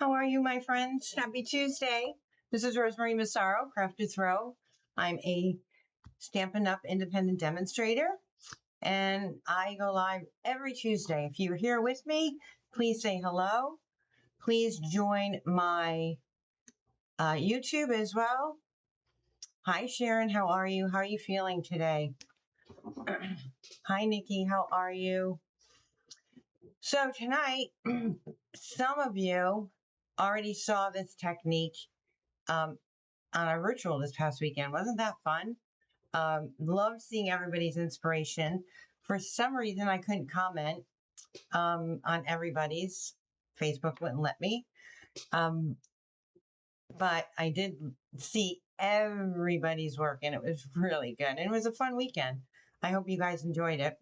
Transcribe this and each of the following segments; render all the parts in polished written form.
How are you, my friends? Happy Tuesday. This is Rosemary Massaro, Craft to Throw. I'm a Stampin' Up! Independent demonstrator, and I go live every Tuesday. If you're here with me, please say hello. Please join my YouTube as well. Hi, Sharon. How are you? How are you feeling today? Hi, Nikki. How are you? So tonight, some of you already saw this technique on our virtual this past weekend. Wasn't that fun? Loved seeing everybody's inspiration. For some reason, I couldn't comment on everybody's. Facebook wouldn't let me. But I did see everybody's work, and it was really good. And it was a fun weekend. I hope you guys enjoyed it.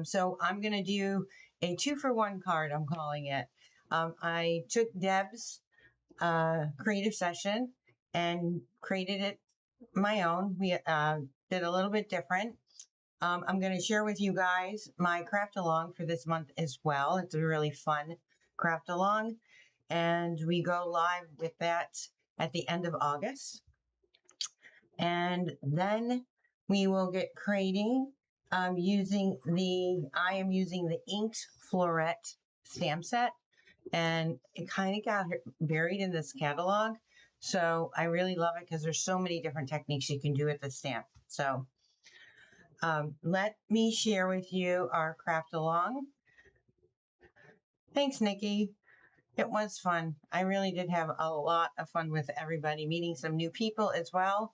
So I'm going to do a 2-for-1 card, I'm calling it. I took Deb's creative session and created it my own. We did a little bit different. I'm going to share with you guys my craft along for this month as well. It's a really fun craft along, and we go live with that at the end of August. And then we will get creating I am using the Inked Floret stamp set, and it kind of got buried in this catalog. So I really love it because there's so many different techniques you can do with the stamp. So let me share with you our craft along. Thanks, Nikki. It was fun. I really did have a lot of fun with everybody, meeting some new people as well.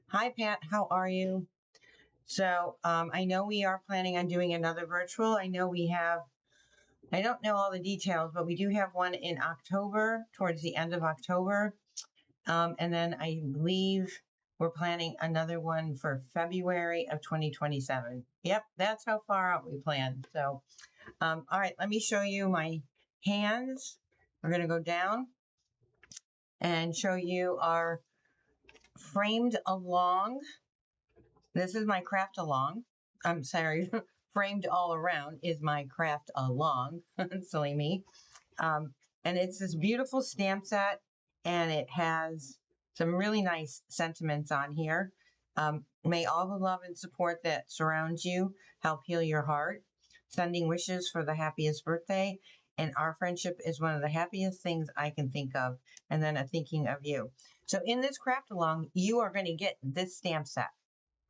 Hi, Pat. How are you? So I know we are planning on doing another virtual. I know we have, I don't know all the details, but we do have one in October, towards the end of October. And then I believe we're planning another one for February of 2027. Yep, that's how far out we plan. So, all right, let me show you my hands. We're going to go down and show you our framed along. This is my craft along. I'm sorry, framed all around is my craft along. Silly me. And it's this beautiful stamp set, and it has some really nice sentiments on here. May all the love and support that surrounds you help heal your heart. Sending wishes for the happiest birthday. And our friendship is one of the happiest things I can think of. And then a thinking of you. So in this craft along, you are going to get this stamp set,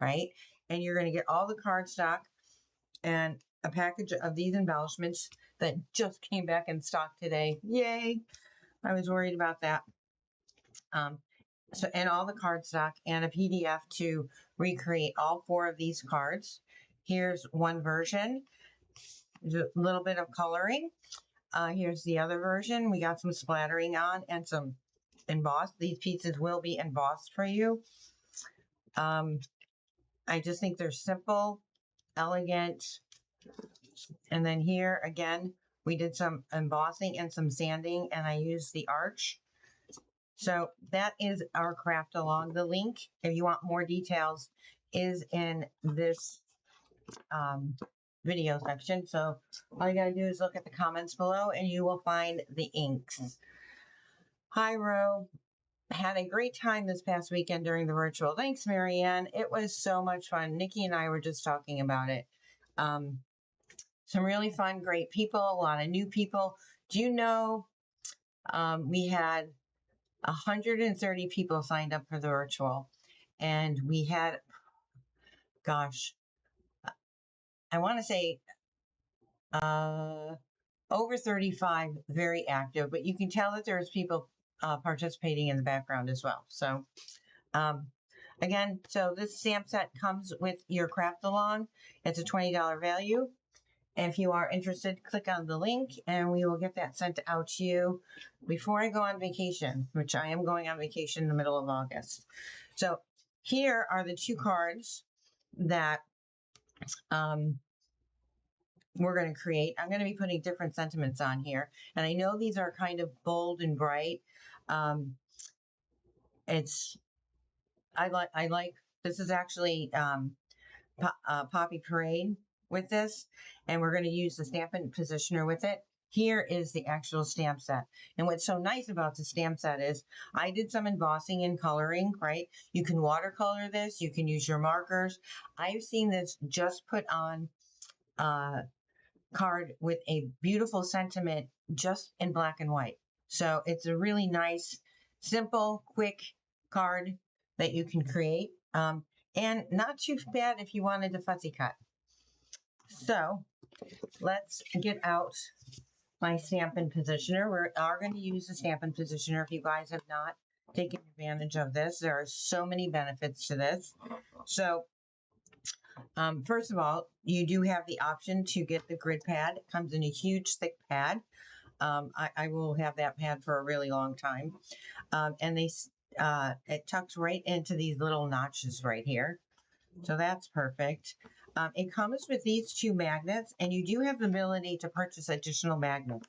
right? And you're going to get all the cardstock and a package of these embellishments that just came back in stock today. Yay! I was worried about that. And all the cardstock and a PDF to recreate all 4 of these cards. Here's one version. There's a little bit of coloring. Here's the other version. We got some splattering on and some embossed. These pieces will be embossed for you. I just think they're simple, elegant. And then here again, we did some embossing and some sanding, and I used the arch. So that is our craft along. The link, if you want more details, is in this video section. So all you gotta do is look at the comments below and you will find the inks. Hi, Ro. Had a great time this past weekend during the virtual. Thanks, Marianne. It was so much fun. Nikki and I were just talking about it. Some really fun, great people, a lot of new people. Do you know we had 130 people signed up for the virtual, and we had, gosh, I want to say over 35 very active, but you can tell that there's people participating in the background as well. So again, so this stamp set comes with your craft along. It's a $20 value. If you are interested, click on the link and we will get that sent out to you before I go on vacation, which I am going on vacation in the middle of August. So here are the 2 cards that we're going to create. I'm going to be putting different sentiments on here. And I know these are kind of bold and bright. I like, this is actually Poppy Parade with this, and we're going to use the Stampin' Positioner with it. here is the actual stamp set. And what's so nice about the stamp set is I did some embossing and coloring, right? You can watercolor this. You can use your markers. I've seen this just put on card with a beautiful sentiment just in black and white. So it's a really nice, simple, quick card that you can create. And not too bad if you wanted to fussy cut. So let's get out my Stampin' Positioner. We are going to use the Stampin' Positioner. If you guys have not taken advantage of this, there are so many benefits to this. So first of all, you do have the option to get the grid pad. It comes in a huge thick pad. I will have that pad for a really long time. And it tucks right into these little notches right here. So that's perfect. It comes with these two magnets, and you do have the ability to purchase additional magnets.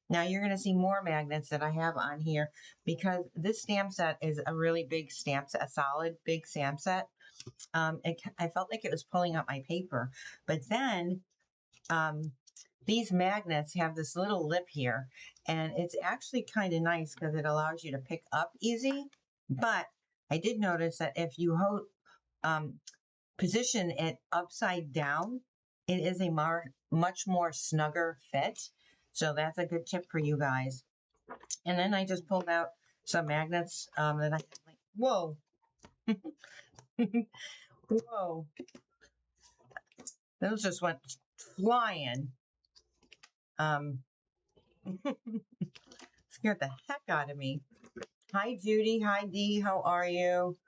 Now you're going to see more magnets that I have on here because this stamp set is a really big stamp set, a solid big stamp set. I felt like it was pulling up my paper, but then these magnets have this little lip here, and it's actually kind of nice because it allows you to pick up easy. But I did notice that if you position it upside down, it is a much more snugger fit. So that's a good tip for you guys. And then I just pulled out some magnets that I like. Whoa. Whoa. Those just went flying. Scared the heck out of me. Hi, Judy. Hi, Dee. How are you?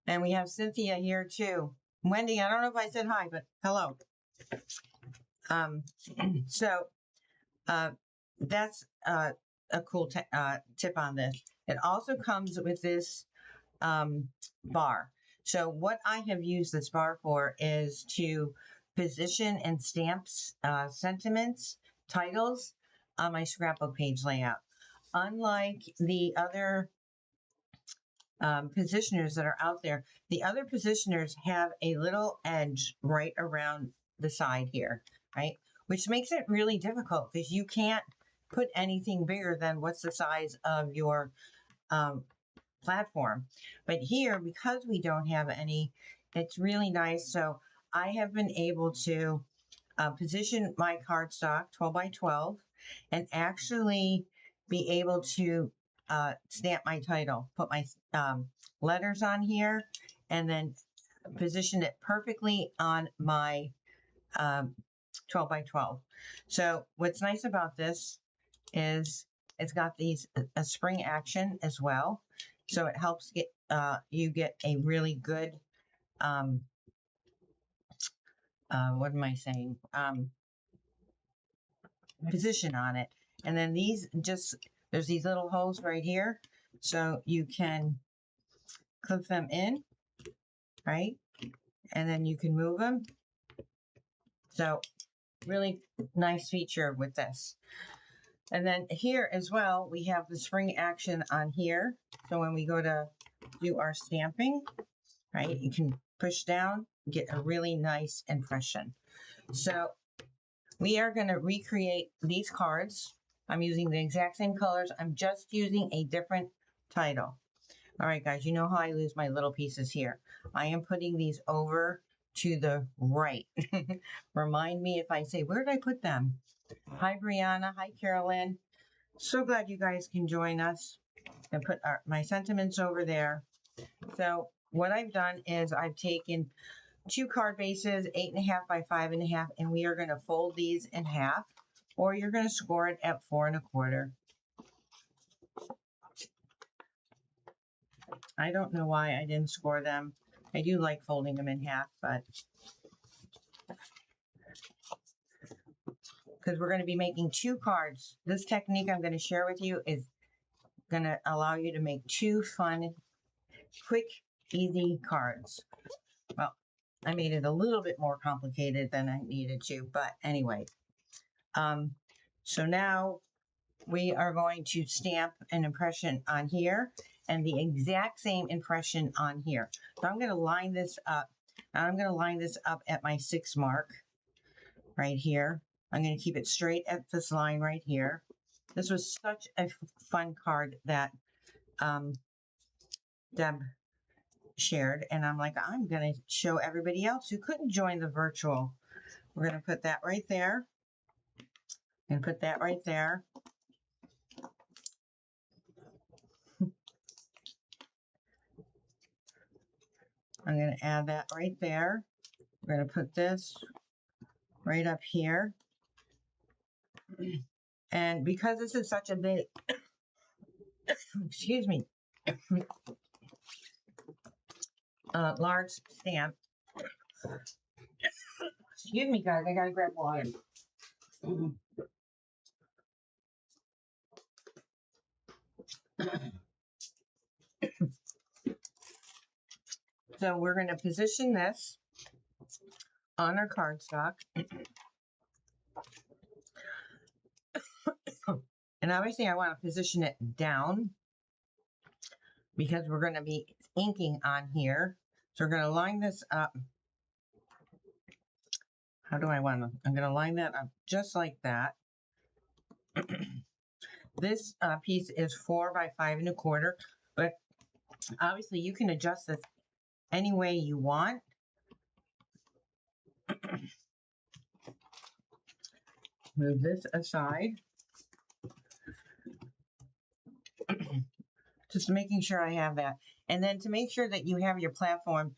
And we have Cynthia here too. Wendy, I don't know if I said hi, but hello. That's a cool tip on this. It also comes with this bar. So what I have used this bar for is to position and stamp sentiments, titles on my scrapbook page layout. Unlike the other positioners that are out there, the other positioners have a little edge right around the side here, right? Which makes it really difficult because you can't put anything bigger than what's the size of your platform. But here, because we don't have any, it's really nice. So I have been able to position my cardstock 12 by 12 and actually be able to stamp my title, put my letters on here, and then position it perfectly on my 12 by 12. So what's nice about this is it's got these a spring action as well. So it helps get you get a really good what am I saying? Position on it. And then these there's these little holes right here. So you can clip them in, right? And then you can move them. So really nice feature with this. And then here as well, we have the spring action on here. So when we go to do our stamping, right, you can push down, get a really nice impression. So we are going to recreate these cards. I'm using the exact same colors. I'm just using a different title. All right, guys, you know how I lose my little pieces here. I am putting these over to the right. Remind me if I say, where did I put them? Hi, Brianna. Hi, Carolyn. So glad you guys can join us and put my sentiments over there. So what I've done is I've taken 2 card bases, 8.5 by 5.5, and we are going to fold these in half, or you're going to score it at 4 1/4. I don't know why I didn't score them. I do like folding them in half, but because we're going to be making 2 cards. This technique I'm going to share with you is going to allow you to make 2 fun, quick, easy cards. Well, I made it a little bit more complicated than I needed to, but anyway. So now we are going to stamp an impression on here and the exact same impression on here. So I'm going to line this up. I'm going to line this up at my 6 mark right here. I'm going to keep it straight at this line right here. This was such a fun card that Deb shared, and I'm like, I'm going to show everybody else who couldn't join the virtual. We're going to put that right there and put that right there. I'm going to add that right there. We're going to put this right up here. And because this is such a big, excuse me, large stamp. Excuse me, guys, I gotta grab water. So we're going to position this on our cardstock. And obviously I want to position it down because we're going to be inking on here. So we're going to line this up. How do I want to? I'm going to line that up just like that. This piece is 4 by 5 1/4, but obviously you can adjust this any way you want. Move this aside. Just making sure I have that. And then to make sure that you have your platform,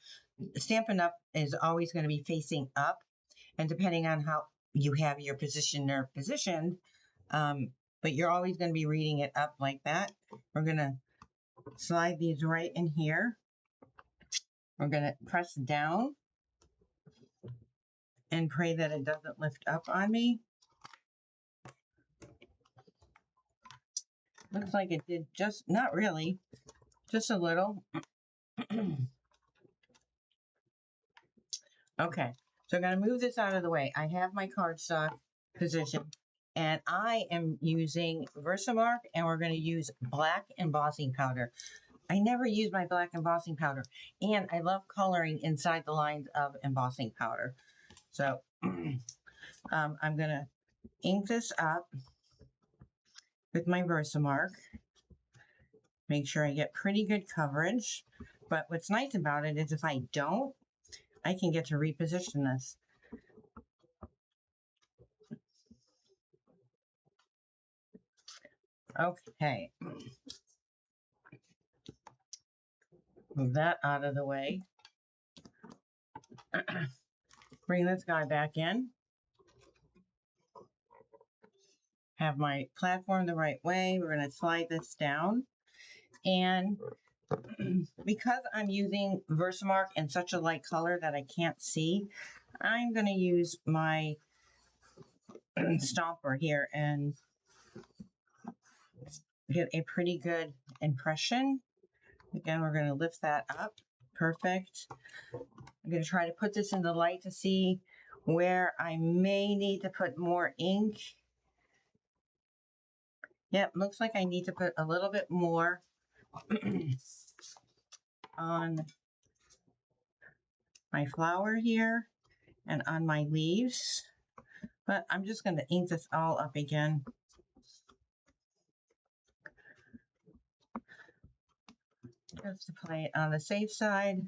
Stampin' Up! Is always going to be facing up. And depending on how you have your positioner positioned, but you're always going to be reading it up like that. We're going to slide these right in here. We're going to press down and pray that it doesn't lift up on me. Looks like it did just, not really, just a little. Okay, so I'm going to move this out of the way. I have my cardstock position, and I am using Versamark, and we're going to use black embossing powder. I never use my black embossing powder, and I love coloring inside the lines of embossing powder. So I'm going to ink this up with my Versamark. Make sure I get pretty good coverage. But what's nice about it is if I don't, I can get to reposition this. Okay. Move that out of the way. Bring this guy back in. Have my platform the right way. We're going to slide this down. And because I'm using Versamark in such a light color that I can't see, I'm going to use my stomper here and get a pretty good impression. Again, we're going to lift that up. Perfect. I'm going to try to put this in the light to see where I may need to put more ink. Yep, looks like I need to put a little bit more on my flower here and on my leaves. But I'm just going to ink this all up again. Just to play it on the safe side.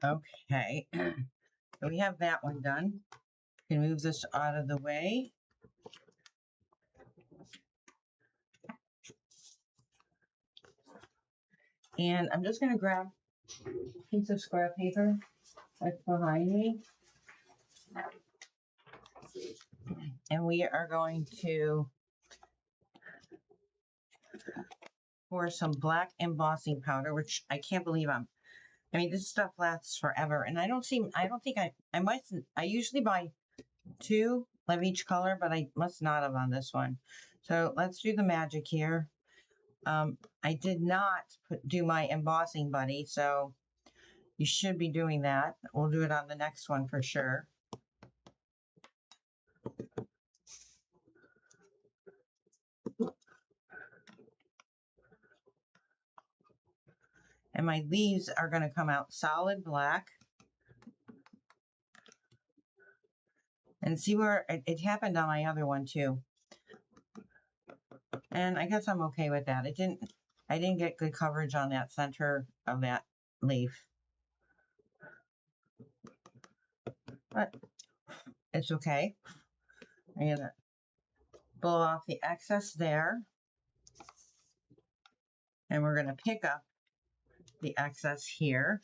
Okay, so we have that one done. You can move this out of the way. And I'm just going to grab a piece of square paper that's behind me. And we are going to pour some black embossing powder, which I can't believe I mean, this stuff lasts forever. And I usually buy 2 of each color, but I must not have on this one. So let's do the magic here. I did not do my embossing buddy, so you should be doing that. We'll do it on the next one for sure. And my leaves are going to come out solid black. And see where it happened on my other one too. And I guess I'm okay with that. I didn't get good coverage on that center of that leaf. But it's okay. I'm gonna blow off the excess there. And we're gonna pick up the excess here.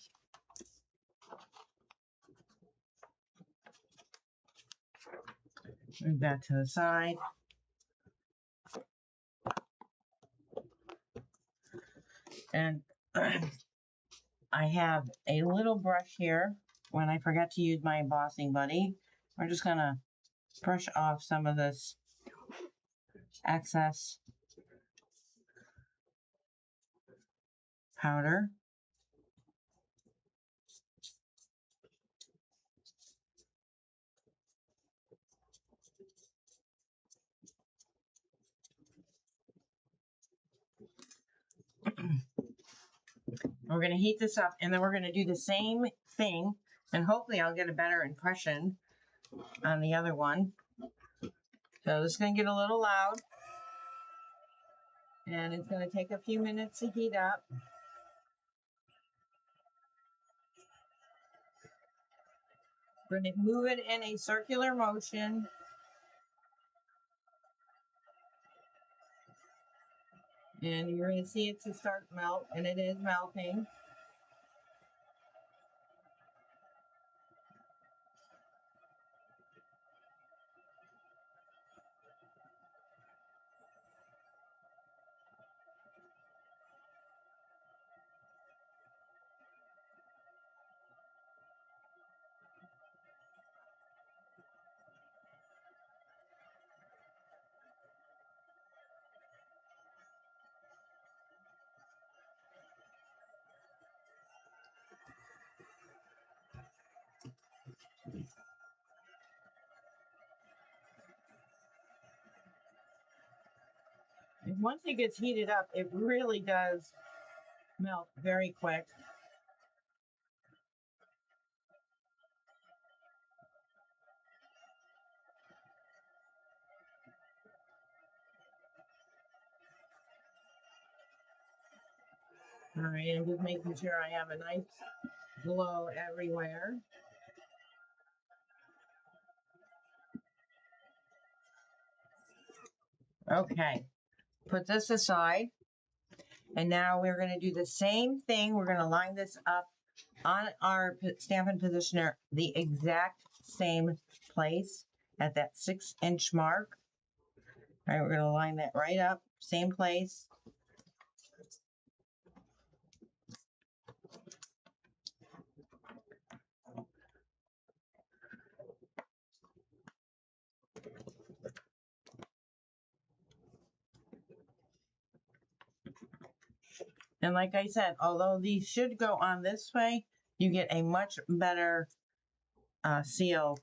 Move that to the side. And I have a little brush here. When I forget to use my embossing buddy, we're just gonna brush off some of this excess powder. We're going to heat this up, and then we're going to do the same thing, and hopefully I'll get a better impression on the other one. So this is going to get a little loud, and it's going to take a few minutes to heat up. We're going to move it in a circular motion. And you're going to see it to start melt, and it is melting. And once it gets heated up, it really does melt very quick. All right, I'm just making sure I have a nice glow everywhere. Okay, put this aside. And now we're going to do the same thing. We're going to line this up on our Stampin' Positioner, the exact same place at that 6-inch mark. All right, we're going to line that right up, same place. And like I said, although these should go on this way, you get a much better seal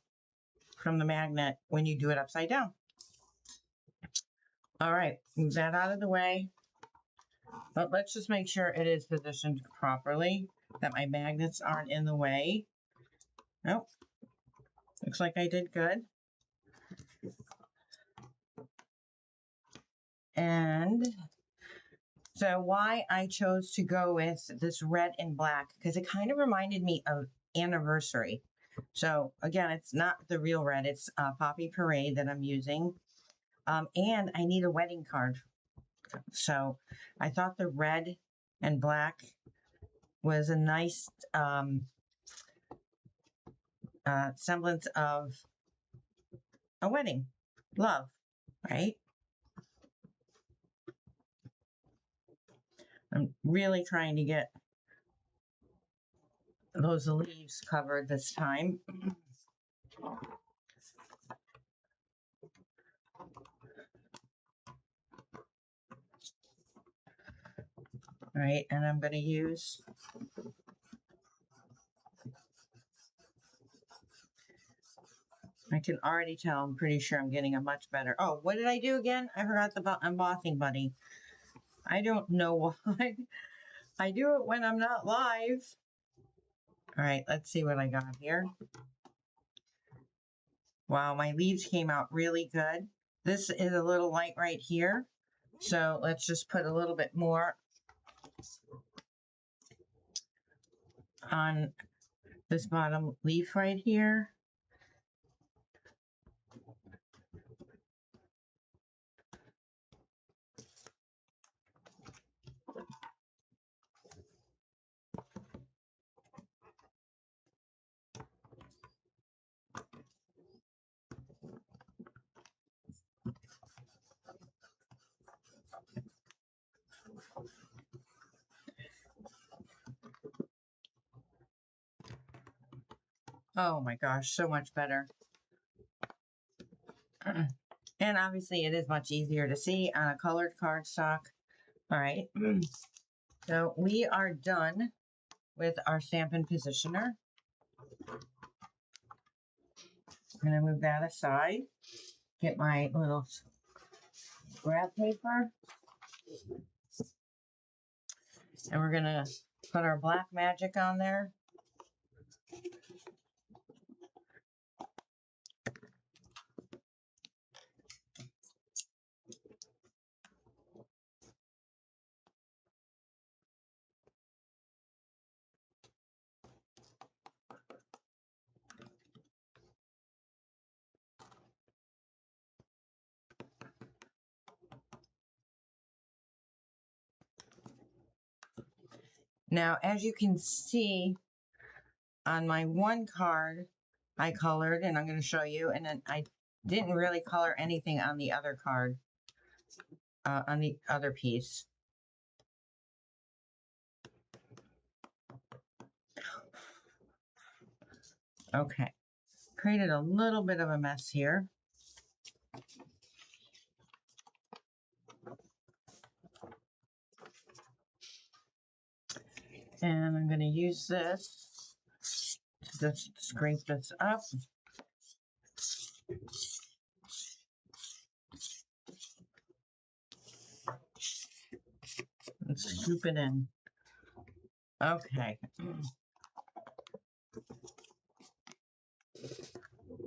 from the magnet when you do it upside down. All right, move that out of the way. But let's just make sure it is positioned properly, that my magnets aren't in the way. Nope. Looks like I did good. And so why I chose to go with this red and black, because it kind of reminded me of Anniversary. So again, it's not the real red, it's Poppy Parade that I'm using. And I need a wedding card. So I thought the red and black was a nice semblance of a wedding. Love, right? I'm really trying to get those leaves covered this time. All right, and I'm going to use I can already tell, I'm pretty sure I'm getting a much better. Oh, what did I do again? I forgot the embossing buddy. I don't know why. I do it when I'm not live. All right, let's see what I got here. Wow, my leaves came out really good. This is a little light right here. So let's just put a little bit more on this bottom leaf right here. Oh my gosh, so much better. And obviously it is much easier to see on a colored cardstock. All right, so we are done with our Stampin' Positioner. I'm gonna move that aside, get my little scrap paper, and we're gonna put our black magic on there. Now, as you can see on my one card, I colored, and I'm going to show you, and then I didn't really color anything on the other card, on the other piece. Okay, created a little bit of a mess here. And I'm going to use this to just scrape this up. And scoop it in. Okay.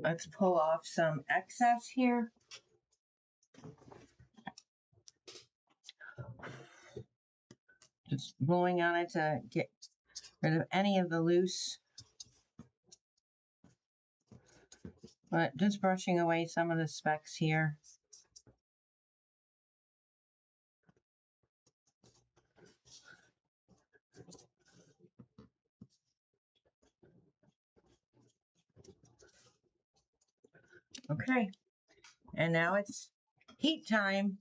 Let's pull off some excess here. Just blowing on it to get rid of any of the loose, but just brushing away some of the specks here. Okay, and now it's heat time.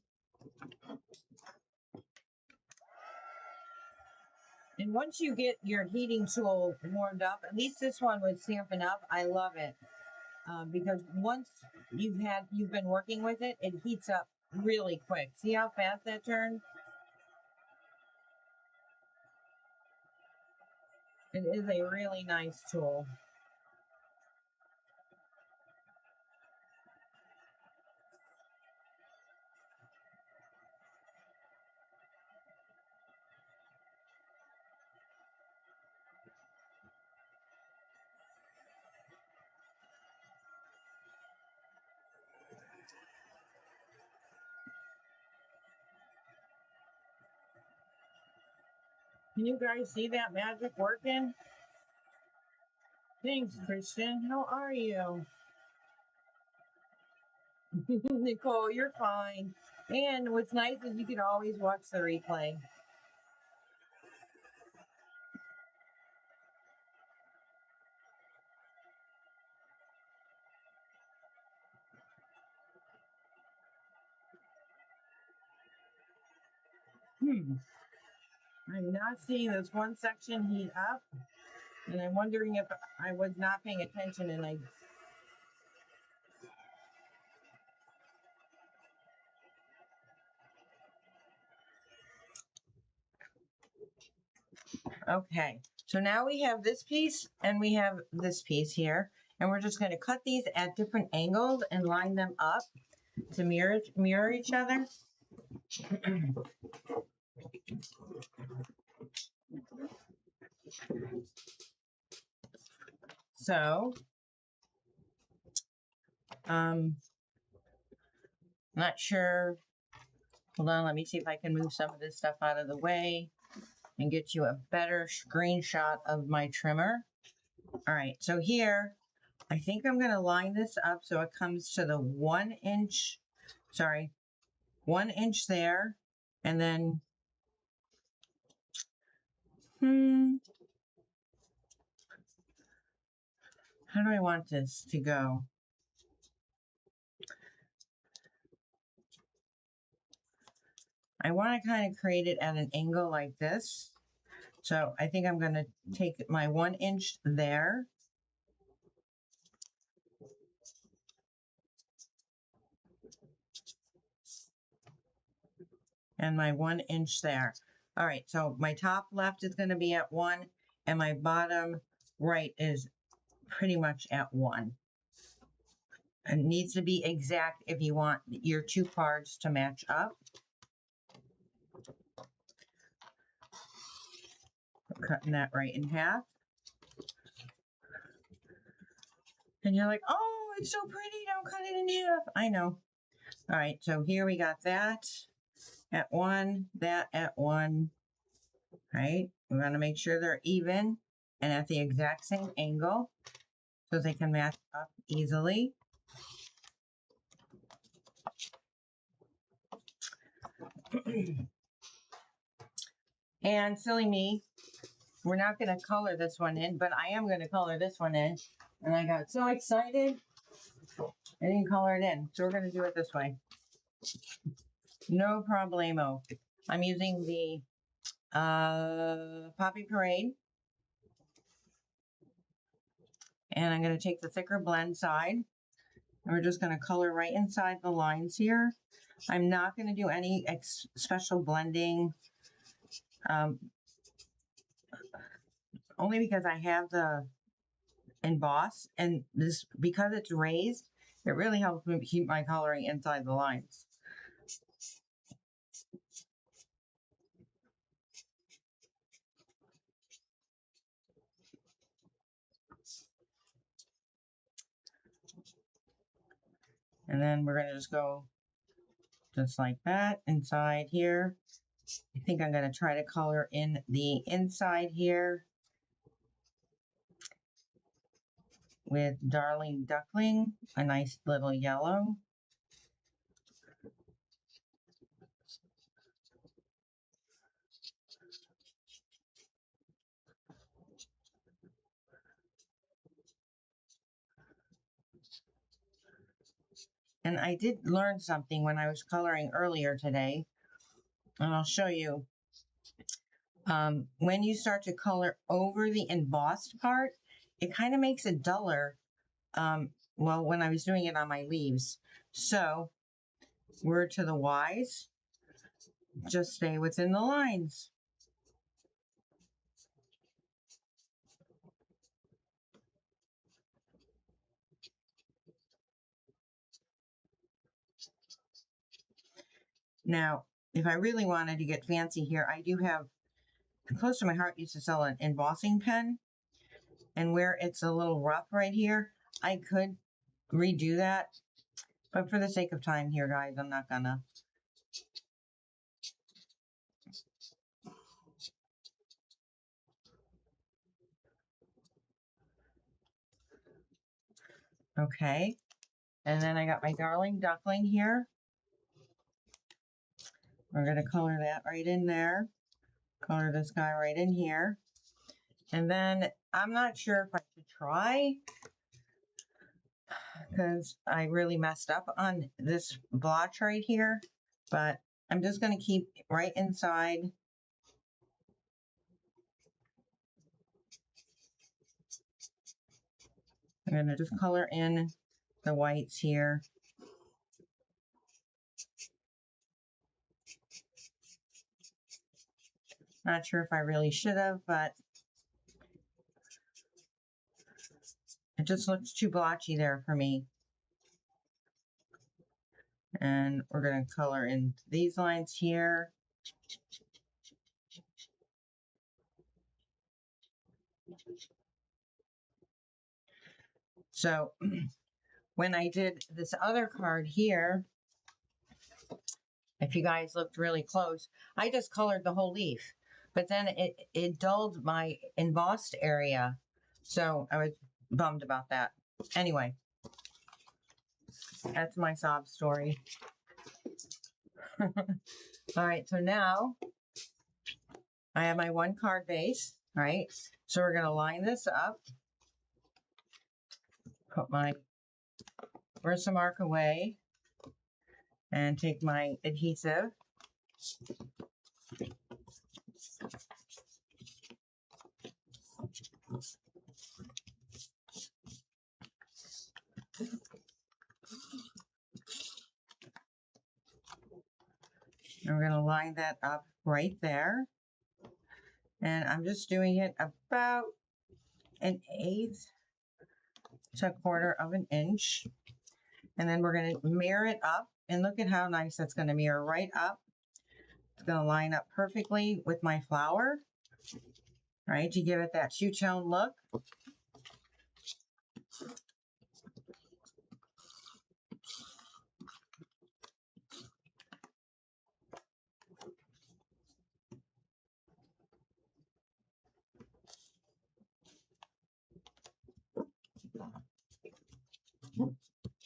And once you get your heating tool warmed up, at least this one with Stampin' Up, I love it. Because once you've been working with it, it heats up really quick. See how fast that turned? It is a really nice tool. Can you guys see that magic working? Thanks, Christian. How are you? Nicole, you're fine. And what's nice is you can always watch the replay. I'm not seeing this one section heat up, and I'm wondering if I was not paying attention and I... Okay, so now we have this piece and we have this piece here, and we're just going to cut these at different angles and line them up to mirror each other. So, not sure. Hold on, let me see if I can move some of this stuff out of the way and get you a better screenshot of my trimmer. All right, so here, I think I'm going to line this up so it comes to the 1 inch, 1 inch there, and then, how do I want this to go? I want to kind of create it at an angle like this. So I think I'm going to take my 1 inch there. And my 1 inch there. All right, so my top left is going to be at 1, and my bottom right is pretty much at 1. It needs to be exact if you want your two cards to match up. I'm cutting that right in half. And you're like, oh, it's so pretty, don't cut it in half. I know. All right, so here we got that at 1, that at 1, right? We're going to make sure they're even and at the exact same angle so they can match up easily. And silly me, we're not going to color this one in, but I am going to color this one in. And I got so excited, I didn't color it in. So we're going to do it this way. No problemo. I'm using the Poppy Parade. And I'm going to take the thicker blend side. And we're just going to color right inside the lines here. I'm not going to do any special blending. Only because I have the emboss, and this, because it's raised, it really helps me keep my coloring inside the lines. And then we're going to just go just like that inside here. I think I'm going to try to color in the inside here with Darling Duckling, a nice little yellow. And I did learn something when I was coloring earlier today, and I'll show you. When you start to color over the embossed part, it kind of makes it duller. Well, when I was doing it on my leaves. So, word to the wise, just stay within the lines. Now, if I really wanted to get fancy here, I do have, close to my heart, used to sell an embossing pen. And where it's a little rough right here, I could redo that. But for the sake of time here, guys, I'm not gonna. Okay. And then I got my Darling Duckling here. We're going to color that right in there. Color this guy right in here. And then I'm not sure if I should try, because I really messed up on this blotch right here. But I'm just going to keep right inside. I'm going to just color in the whites here. Not sure if I really should have, but it just looks too blotchy there for me. And we're going to color in these lines here. So when I did this other card here, if you guys looked really close, I just colored the whole leaf, but then it dulled my embossed area. So I was bummed about that. Anyway, that's my sob story. All right, so now I have my one card base, right? So we're gonna line this up, put my Versamark away, and take my adhesive. And we're gonna line that up right there. And I'm just doing it about 1/8 to 1/4 of an inch. And then we're going to mirror it up. And look at how nice that's going to mirror right up. It's going to line up perfectly with my flower, right, to give it that two-tone look.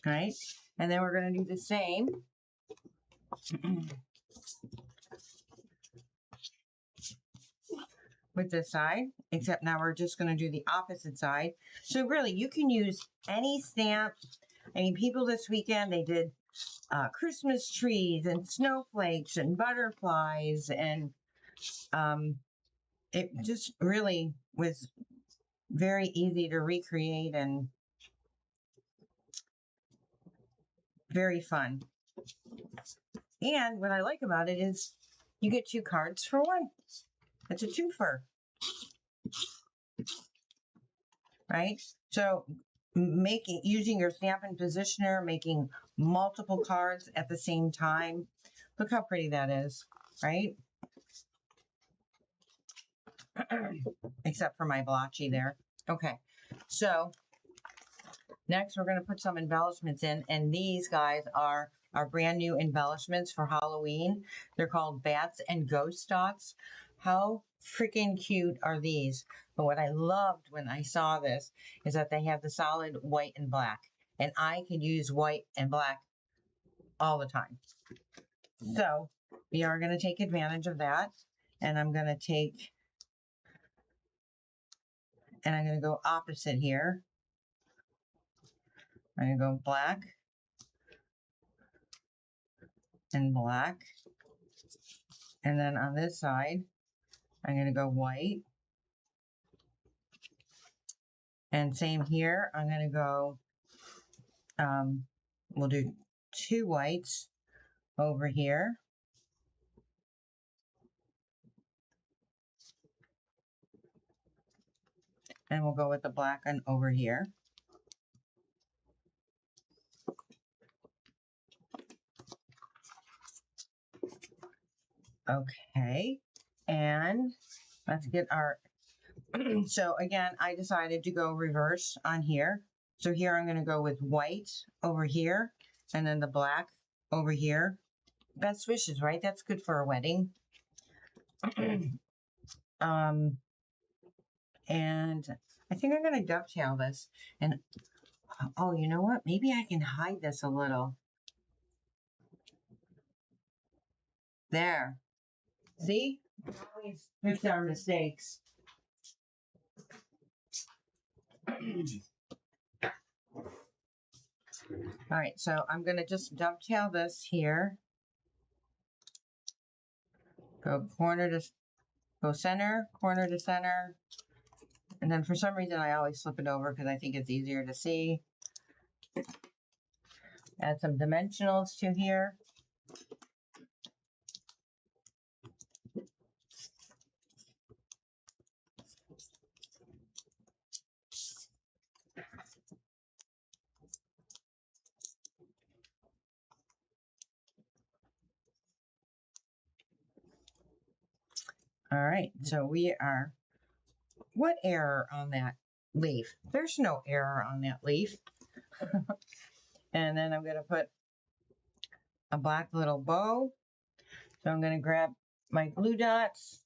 Right? And then we're going to do the same with this side, except now we're just going to do the opposite side. So really, you can use any stamp. I mean, people this weekend, they did Christmas trees and snowflakes and butterflies, and it just really was very easy to recreate and very fun. And what I like about it is you get 2 cards for 1. It's a twofer, right? So using your Stampin' Positioner, making multiple cards at the same time. Look how pretty that is, right? Except for my blotchy there. Okay, so next we're going to put some embellishments in, and these guys are our brand new embellishments for Halloween. They're called Bats and Ghost Dots. How freaking cute are these? But what I loved when I saw this is that they have the solid white and black, and I can use white and black all the time. So we are going to take advantage of that, and I'm going to go opposite here. I'm going to go black and black. And then on this side, I'm going to go white. And same here, I'm going to go, we'll do 2 whites over here. And we'll go with the black one over here. Okay, and let's get our, so again, I decided to go reverse on here. So here I'm going to go with white over here, and then the black over here. Best wishes, right? That's good for a wedding. And I think I'm going to dovetail this. And oh, you know what? Maybe I can hide this a little. There. See? We always fix our mistakes. All right, so I'm going to just dovetail this here. Go center, corner to center. And then for some reason, I always flip it over because I think it's easier to see. Add some dimensionals to here. All right, so we are what error on that leaf? There's no error on that leaf. And then I'm going to put a black little bow. So I'm going to grab my glue dots.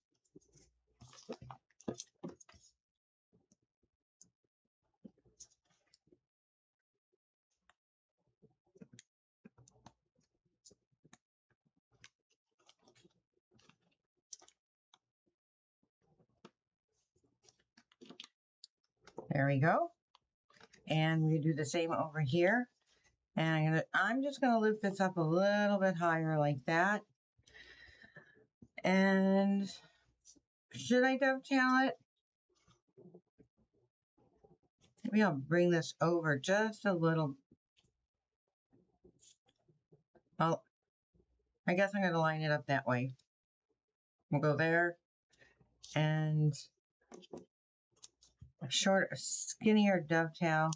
There we go. And we do the same over here. And I'm just going to lift this up a little bit higher like that. And should I dovetail it? Maybe I'll bring this over just a little. Oh, I guess I'm going to line it up that way. We'll go there and a shorter, skinnier dovetail.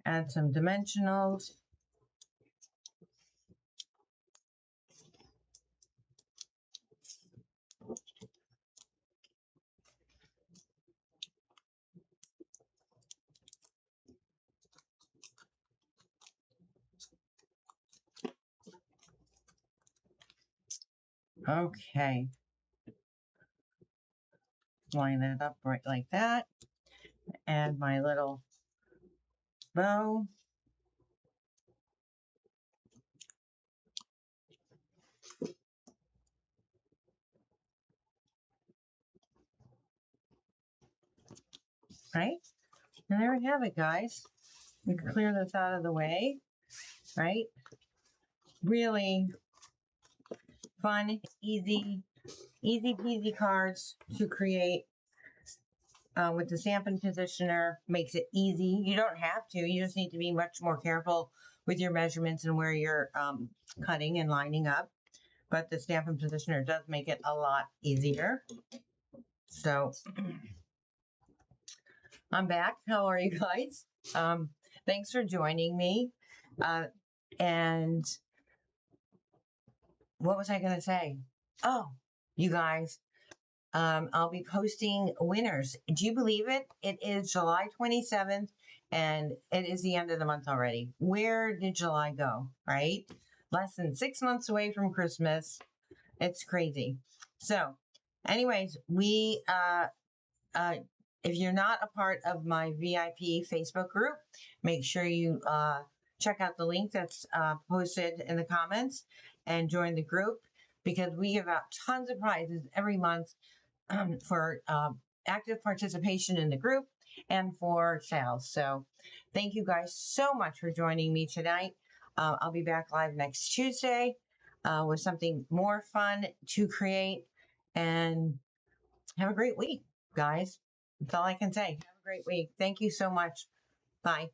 Add some dimensionals. Okay. Line it up right like that. Add my little bow. Right? And there we have it, guys. We can clear this out of the way, right? Really fun, easy peasy cards to create with the Stampin' Positioner. Makes it easy. You don't have to. You just need to be much more careful with your measurements and where you're cutting and lining up. But the Stampin' Positioner does make it a lot easier. So I'm back. How are you guys? Thanks for joining me. And what was I going to say? Oh, you guys, I'll be posting winners. Do you believe it? It is July 27th and it is the end of the month already. Where did July go, right? Less than 6 months away from Christmas. It's crazy. So anyways, if you're not a part of my VIP Facebook group, make sure you check out the link that's posted in the comments and join the group, because we give out tons of prizes every month for active participation in the group and for sales. So thank you guys so much for joining me tonight. I'll be back live next Tuesday with something more fun to create, and have a great week, guys. That's all I can say. Have a great week. Thank you so much. Bye.